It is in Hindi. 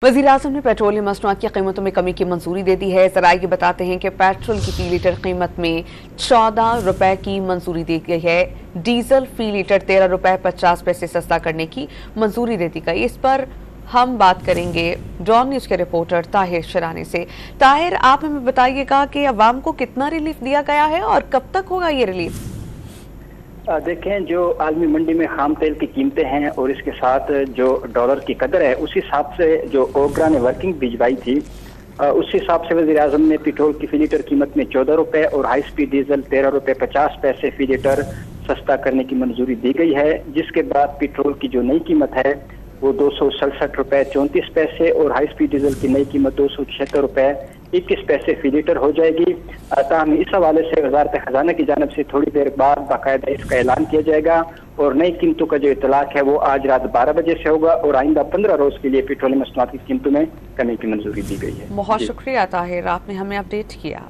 वज़ीर-ए-आज़म ने पेट्रोलियम मसनूआत की कीमतों में कमी की मंजूरी दे दी है। ज़राए ये बताते हैं कि पेट्रोल की फी लीटर कीमत में 14 रुपए की मंजूरी दी गई है। डीजल फी लीटर 13 रुपए 50 पैसे सस्ता करने की मंजूरी दे दी गई। इस पर हम बात करेंगे डॉन न्यूज के रिपोर्टर ताहिर शरानी से। ताहिर, आप हमें बताइएगा कि अवाम को कितना रिलीफ दिया गया है और कब तक होगा ये रिलीफ? देखें, जो आलमी मंडी में खाम तेल की कीमतें हैं और इसके साथ जो डॉलर की कदर है, उस हिसाब से जो ओगरा ने वर्किंग भिजवाई थी, उस हिसाब से वज़ीर-ए-आज़म ने पेट्रोल की फी लीटर कीमत में 14 रुपए और हाई स्पीड डीजल 13 रुपए 50 पैसे फी लीटर सस्ता करने की मंजूरी दी गई है। जिसके बाद पेट्रोल की जो नई कीमत है वो 267 रुपए 34 पैसे और हाई स्पीड डीजल की नई कीमत 276 रुपए 21 पैसे फी लीटर हो जाएगी। ताहम इस हवाले से वज़ारत खजाना की जानिब से थोड़ी देर बाद बाकायदा इसका ऐलान किया जाएगा और नई कीमतों का जो इतलाक है वो आज रात 12 बजे से होगा और आइंदा 15 रोज के लिए पेट्रोलियम मसनूआत की कीमतों में कमी की मंजूरी दी गई है। बहुत शुक्रिया ताहिर, आपने हमें अपडेट किया।